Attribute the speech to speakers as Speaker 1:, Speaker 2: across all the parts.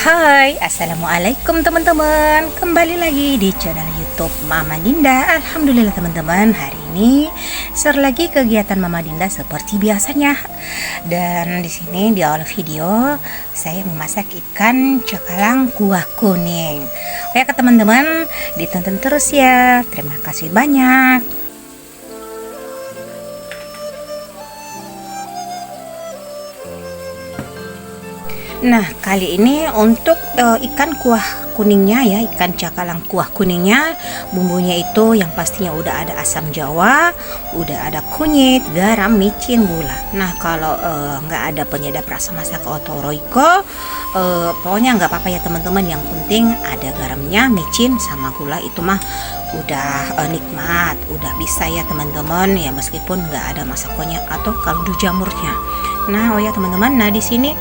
Speaker 1: Hai, assalamualaikum teman-teman. Kembali lagi di channel YouTube Mama Dinda. Alhamdulillah teman-teman, hari ini share lagi kegiatan Mama Dinda seperti biasanya. Dan di sini di awal video saya memasak ikan cakalang kuah kuning. Oke teman-teman, ditonton terus ya. Terima kasih banyak. Nah, kali ini untuk ikan kuah kuningnya ya, ikan cakalang kuah kuningnya, bumbunya itu yang pastinya udah ada asam jawa, udah ada kunyit, garam, micin, gula. Nah, kalau nggak ada penyedap rasa masak atau roiko, pokoknya nggak apa-apa ya teman-teman. Yang penting ada garamnya, micin, sama gula, itu mah udah nikmat, udah bisa ya teman-teman ya, meskipun nggak ada masakonya atau kaldu jamurnya. Nah, oh ya teman-teman, nah di sini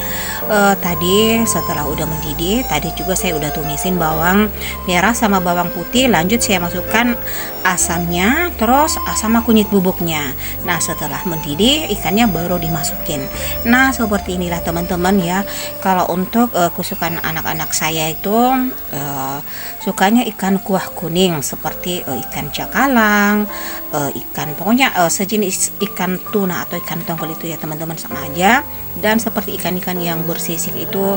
Speaker 1: tadi setelah udah mendidih, tadi juga saya udah tumisin bawang merah sama bawang putih, lanjut saya masukkan asamnya, terus sama kunyit bubuknya. Nah, setelah mendidih ikannya baru dimasukin. Nah, seperti inilah teman-teman ya. Kalau untuk kesukaan anak-anak saya itu sukanya ikan kuah kuning seperti ikan cakalang, ikan pokoknya sejenis ikan tuna atau ikan tongkol itu ya teman-teman, sama aja. Dan seperti ikan-ikan yang bersisik itu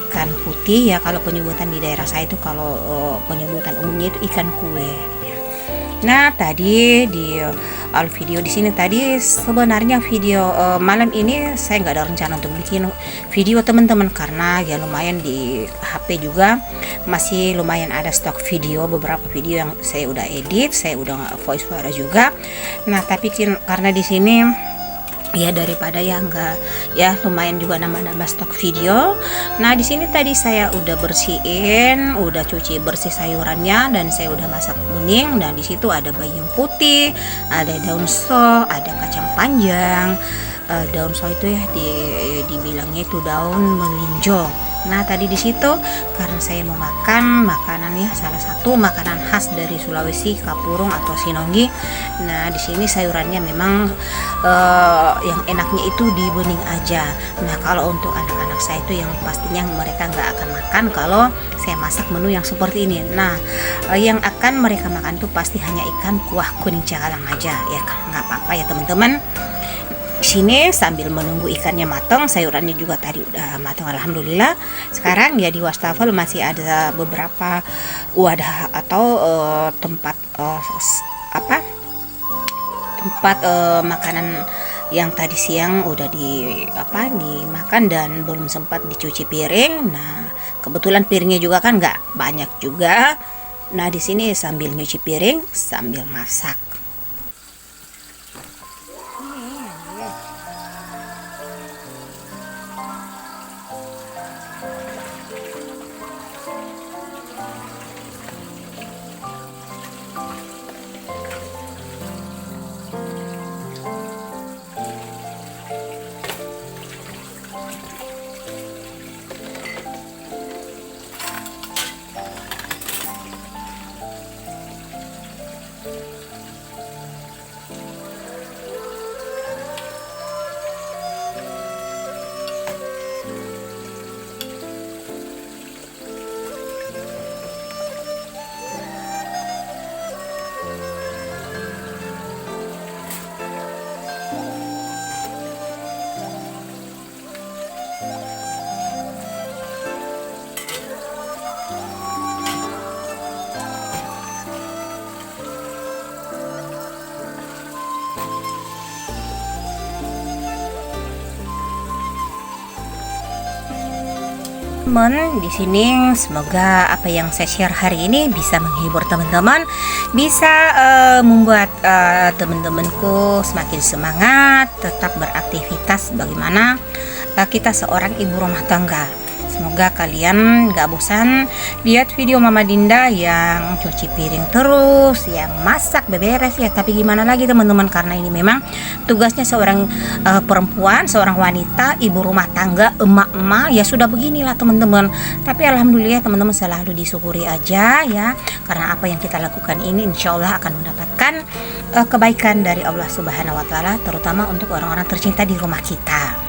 Speaker 1: ikan putih ya, kalau penyebutan di daerah saya itu, kalau penyebutan umumnya itu ikan kue. Nah, tadi di awal video di sini tadi sebenarnya video malam ini saya nggak ada rencana untuk bikin video teman-teman, karena ya lumayan di HP juga masih lumayan ada stok video, beberapa video yang saya udah edit, saya udah voice over juga. Nah, tapi karena di sini ya daripada ya enggak ya, lumayan juga nambah-nambah stok video. Nah, di sini tadi saya udah bersihin, udah cuci bersih sayurannya, dan saya udah masak kuning. Dan di situ ada bayam putih, ada daun so, ada kacang panjang. Daun so itu ya dibilangnya itu daun melinjo. Nah, tadi di situ karena saya mau makan makanan ya, salah satu makanan khas dari Sulawesi, kapurung atau sinonggi. Nah, di sini sayurannya memang yang enaknya itu di bening aja. Nah, kalau untuk anak-anak saya itu yang pastinya mereka nggak akan makan kalau saya masak menu yang seperti ini. Nah, yang akan mereka makan itu pasti hanya ikan kuah kuning cakalang aja ya, nggak apa-apa ya teman-teman. Sini sambil menunggu ikannya matang, sayurannya juga tadi udah matang alhamdulillah. Sekarang ya di wastafel masih ada beberapa wadah atau tempat makanan yang tadi siang udah dimakan dan belum sempat dicuci piring. Nah, kebetulan piringnya juga kan nggak banyak juga. Nah, di sini sambil nyuci piring sambil masak. Di sini semoga apa yang saya share hari ini bisa menghibur teman-teman, bisa membuat teman-temanku semakin semangat tetap beraktivitas bagaimana kita seorang ibu rumah tangga. Semoga kalian gak bosan lihat video Mama Dinda yang cuci piring terus, yang masak beberes ya. Tapi gimana lagi teman-teman, karena ini memang tugasnya seorang perempuan, seorang wanita, ibu rumah tangga, emak-emak ya, sudah beginilah teman-teman. Tapi alhamdulillah teman-teman selalu disyukuri aja ya, karena apa yang kita lakukan ini insya Allah akan mendapatkan kebaikan dari Allah Subhanahu wa Ta'ala, terutama untuk orang-orang tercinta di rumah kita.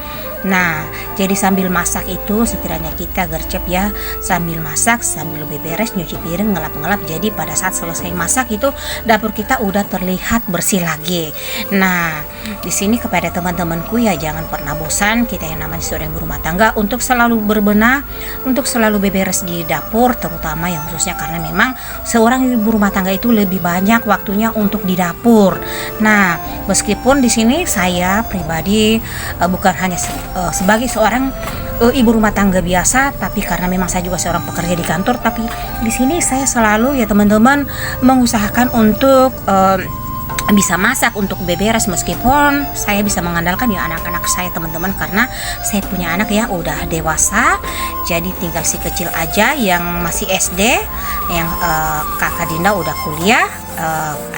Speaker 1: Nah, jadi sambil masak itu sekiranya kita gercep ya, sambil masak, sambil beberes, nyuci piring, ngelap-ngelap. Jadi pada saat selesai masak itu dapur kita udah terlihat bersih lagi. Nah, di sini kepada teman-temanku ya, jangan pernah bosan kita yang namanya seorang ibu rumah tangga untuk selalu berbenah, untuk selalu beberes di dapur, terutama yang khususnya karena memang seorang ibu rumah tangga itu lebih banyak waktunya untuk di dapur. Nah, meskipun di sini saya pribadi bukan hanya sebagai seorang ibu rumah tangga biasa, tapi karena memang saya juga seorang pekerja di kantor, tapi di sini saya selalu ya teman-teman mengusahakan untuk bisa masak, untuk beberes, meskipun saya bisa mengandalkan ya anak-anak saya teman-teman, karena saya punya anak ya udah dewasa, jadi tinggal si kecil aja yang masih SD, yang kakak Dinda udah kuliah,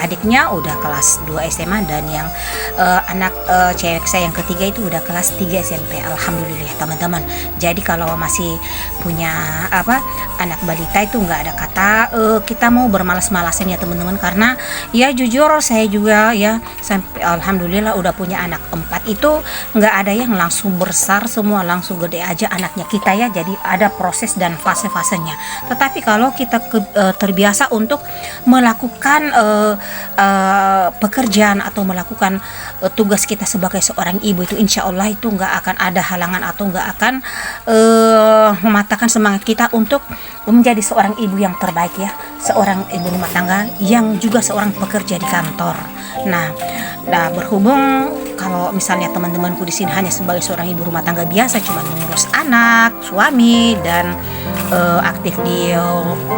Speaker 1: adiknya udah kelas 2 SMA, dan yang anak cewek saya yang ketiga itu udah kelas 3 SMP. Alhamdulillah ya teman-teman. Jadi kalau masih punya anak balita itu nggak ada kata kita mau bermalas-malasan ya teman-teman, karena ya jujur saya juga ya sampai alhamdulillah udah punya anak 4 itu nggak ada yang langsung besar semua, langsung gede aja anaknya kita ya. Jadi ada proses dan fase-fasenya. Tetapi kalau kita terbiasa untuk melakukan pekerjaan atau melakukan tugas kita sebagai seorang ibu, itu insya Allah itu nggak akan ada halangan atau nggak akan mematahkan semangat kita untuk menjadi seorang ibu yang terbaik ya, seorang ibu rumah tangga yang juga seorang pekerja di kantor. Nah berhubung kalau misalnya teman-temanku di sini hanya sebagai seorang ibu rumah tangga biasa, cuma mengurus anak, suami, dan aktif di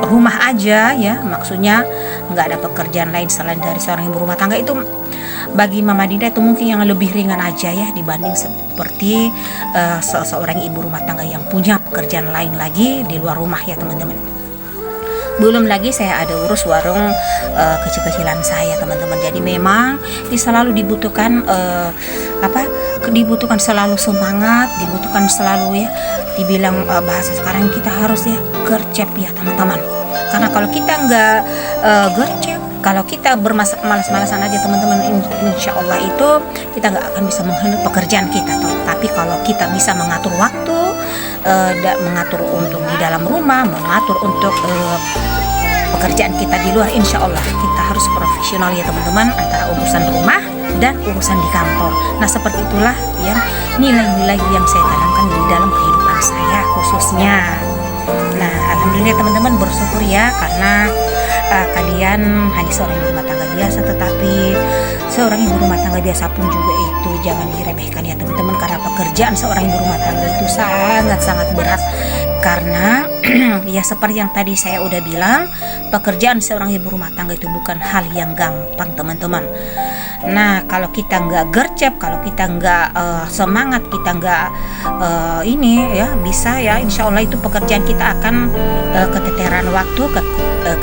Speaker 1: rumah aja ya, maksudnya nggak ada pekerjaan lain selain dari seorang ibu rumah tangga, itu bagi Mama Dinda itu mungkin yang lebih ringan aja ya dibanding seperti seorang ibu rumah tangga yang punya pekerjaan lain lagi di luar rumah ya teman-teman. Belum lagi saya ada urus warung kecil-kecilan saya teman-teman. Jadi memang selalu dibutuhkan dibutuhkan selalu semangat, dibutuhkan selalu ya, dibilang bahasa sekarang kita harus ya gercep ya teman-teman. Karena kalau kita nggak gercep, kalau kita bermalas-malasan aja teman-teman, insya Allah itu kita nggak akan bisa menghandle pekerjaan kita. Tapi kalau kita bisa mengatur waktu, mengatur untuk di dalam rumah, mengatur untuk pekerjaan kita di luar, insya Allah kita harus profesional ya teman-teman, antara urusan rumah dan urusan di kantor. Nah seperti itulah yang nilai-nilai yang saya tanamkan di dalam kehidupan saya khususnya. Nah alhamdulillah teman-teman, bersyukur ya karena kalian hanya seorang ibu rumah tangga biasa, tetapi seorang ibu rumah tangga biasa pun juga itu jangan diremehkan ya teman-teman, karena pekerjaan seorang ibu rumah tangga itu sangat-sangat berat. Karena ya seperti yang tadi saya udah bilang, pekerjaan seorang ibu rumah tangga itu bukan hal yang gampang teman-teman. Nah kalau kita nggak gercep, kalau kita nggak semangat, kita nggak ini ya bisa ya, insya Allah itu pekerjaan kita akan keteteran waktu,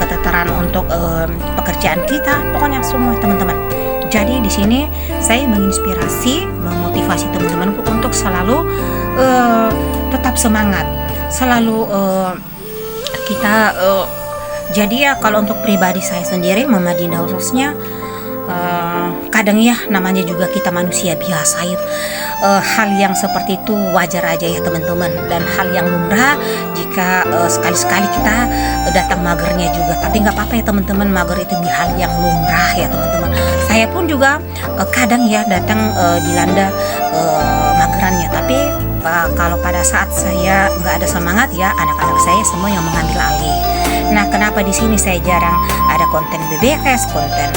Speaker 1: keteteran untuk pekerjaan kita, pokoknya semua teman-teman. Jadi di sini saya menginspirasi, memotivasi teman-temanku untuk selalu tetap semangat, selalu kita jadi ya kalau untuk pribadi saya sendiri, Mama Dinda khususnya, kadang ya namanya juga kita manusia biasa ya, hal yang seperti itu wajar aja ya teman-teman, dan hal yang lumrah jika sekali-sekali kita datang magernya juga, tapi nggak apa-apa ya teman-teman, mager itu hal yang lumrah ya teman-teman. Saya pun juga kadang ya datang dilanda magerannya, tapi kalau pada saat saya nggak ada semangat ya, anak-anak saya semua yang mengambil alih. Nah kenapa di sini saya jarang ada konten BBS, konten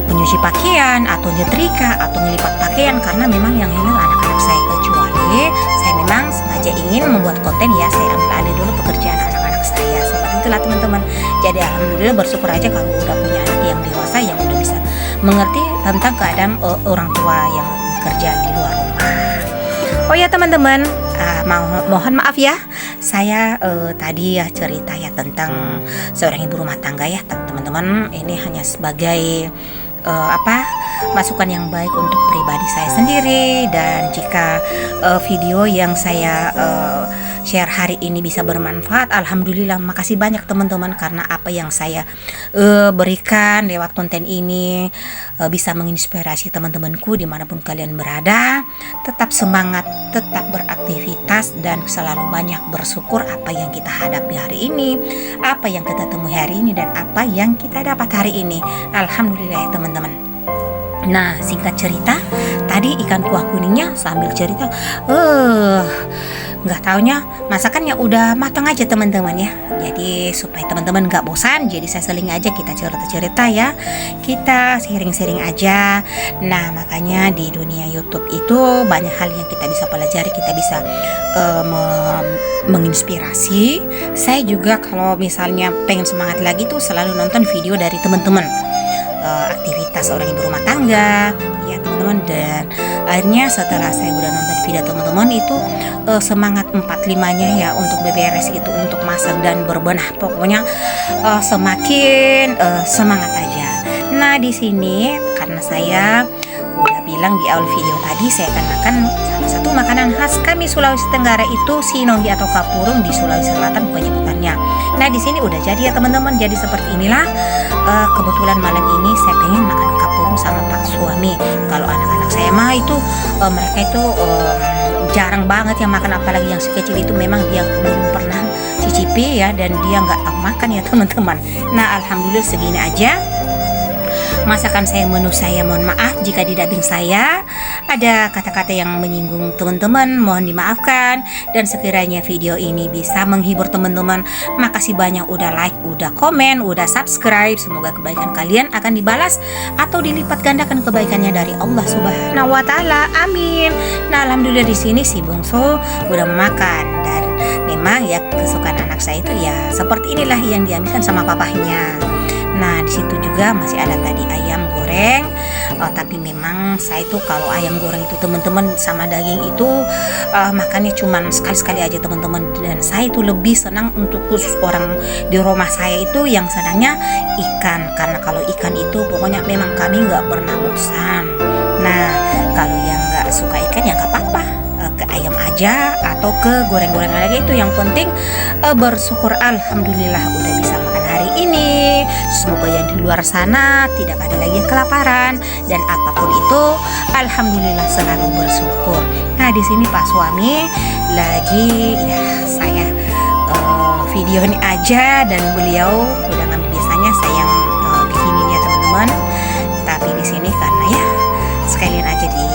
Speaker 1: penyuci pakaian atau nyetrika atau ngelipat pakaian, karena memang yang ini anak-anak saya, kecuali saya memang sengaja ingin membuat konten ya, saya ambil alih dulu pekerjaan anak-anak saya, seperti itulah teman-teman. Jadi alhamdulillah bersyukur aja kalau udah punya anak yang dewasa yang udah bisa mengerti tentang keadaan orang tua yang bekerja di luar rumah. Oh ya teman-teman, mohon maaf ya, saya tadi ya cerita ya tentang seorang ibu rumah tangga ya teman-teman. Ini hanya sebagai masukan yang baik untuk pribadi saya sendiri, dan jika video yang saya share hari ini bisa bermanfaat. Alhamdulillah, makasih banyak teman-teman, karena apa yang saya berikan lewat konten ini bisa menginspirasi teman-temanku dimanapun kalian berada. Tetap semangat, tetap beraktivitas, dan selalu banyak bersyukur apa yang kita hadapi hari ini, apa yang kita temui hari ini, dan apa yang kita dapat hari ini. Alhamdulillah ya teman-teman. Nah, singkat cerita, tadi ikan kuah kuningnya sambil cerita, nggak taunya masakannya udah matang aja teman-teman ya. Jadi supaya teman-teman nggak bosan, jadi saya seling aja kita cerita-cerita ya, kita sharing-sharing aja. Nah, makanya di dunia YouTube itu banyak hal yang kita bisa pelajari, kita bisa menginspirasi. Saya juga kalau misalnya pengen semangat lagi tuh selalu nonton video dari teman-teman, aktivitas orang ibu rumah tangga ya teman-teman. Dan akhirnya setelah saya udah nonton video teman-teman itu semangat 4-5-nya ya untuk beberes itu, untuk masak dan berbenah, pokoknya semakin semangat aja. Nah, di sini karena saya udah bilang di awal video tadi, saya akan makan salah satu makanan khas kami Sulawesi Tenggara, itu sinonggi atau kapurung di Sulawesi Selatan penyebutannya. Nah, di sini udah jadi ya teman-teman. Jadi seperti inilah, kebetulan malam ini saya pengen makan kapurung sama Pak suami. Kalau anak-anak saya mah itu mereka itu jarang banget yang makan, apalagi yang si kecil itu memang dia belum pernah cicipi ya, dan dia nggak tahu makan ya teman-teman. Nah, alhamdulillah segini aja masakan saya, menu saya. Mohon maaf jika di dubbing saya ada kata-kata yang menyinggung teman-teman, mohon dimaafkan. Dan sekiranya video ini bisa menghibur teman-teman, makasih banyak udah like, udah komen, udah subscribe. Semoga kebaikan kalian akan dibalas atau dilipat gandakan kebaikannya dari Allah Subhanahu wa taala. Amin. Nah, alhamdulillah di sini si bungsu udah makan, dan memang ya kesukaan anak saya itu ya seperti inilah yang diambilkan sama papahnya. Nah, di situ juga masih ada tadi ayam goreng. Tapi memang saya itu kalau ayam goreng itu teman-teman sama daging itu makannya cuman sekali-sekali aja teman-teman. Dan saya itu lebih senang, untuk khusus orang di rumah saya itu yang senangnya ikan, karena kalau ikan itu pokoknya memang kami nggak pernah bosan. Nah, kalau yang nggak suka ikan ya nggak apa-apa, ke ayam aja atau ke goreng-gorengan aja, itu yang penting bersyukur. Alhamdulillah udah bisa makan hari ini. Semoga yang di luar sana tidak ada lagi yang kelaparan, dan apapun itu alhamdulillah selalu bersyukur. Nah, di sini Pak suami lagi ya, saya video ini aja, dan beliau udah ngambil, biasanya saya yang bikinin ya teman-teman. Tapi di sini karena ya sekalian aja di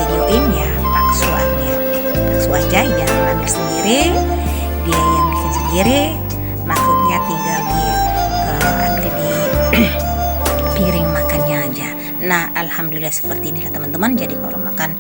Speaker 1: videoin ya Pak suami, Pak Su aja yang ngambil sendiri, dia yang bikin sendiri, maksudnya tinggal ambil di piring makannya aja. Nah, alhamdulillah seperti inilah teman-teman. Jadi kalau makan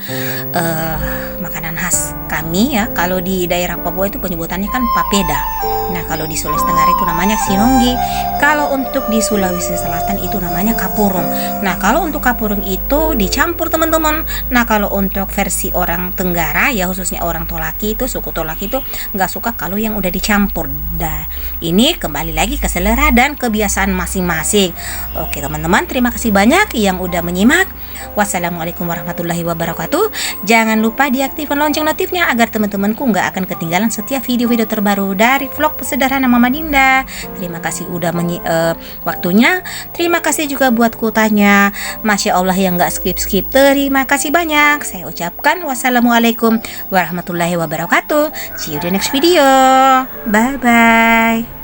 Speaker 1: makanan khas kami ya, kalau di daerah Papua itu penyebutannya kan papeda. Nah, kalau di Sulawesi Tenggara itu namanya sinonggi. Kalau untuk di Sulawesi Selatan itu namanya kapurung. Nah, kalau untuk kapurung itu dicampur teman-teman. Nah, kalau untuk versi orang Tenggara ya, khususnya orang Tolaki itu, suku Tolaki itu nggak suka kalau yang udah dicampur. Nah, ini kembali lagi ke selera dan kebiasaan masing-masing. Oke teman-teman, terima kasih banyak yang udah menyimak. Wassalamualaikum warahmatullahi wabarakatuh. Jangan lupa diaktifkan lonceng notifnya agar teman-temanku nggak akan ketinggalan setiap video-video terbaru dari vlog sederhana Mama Dinda. Terima kasih udah waktunya. Terima kasih juga buat kuotanya. Masya Allah yang nggak skip-skip. Terima kasih banyak. Saya ucapkan wassalamualaikum warahmatullahi wabarakatuh. See you di next video. Bye bye.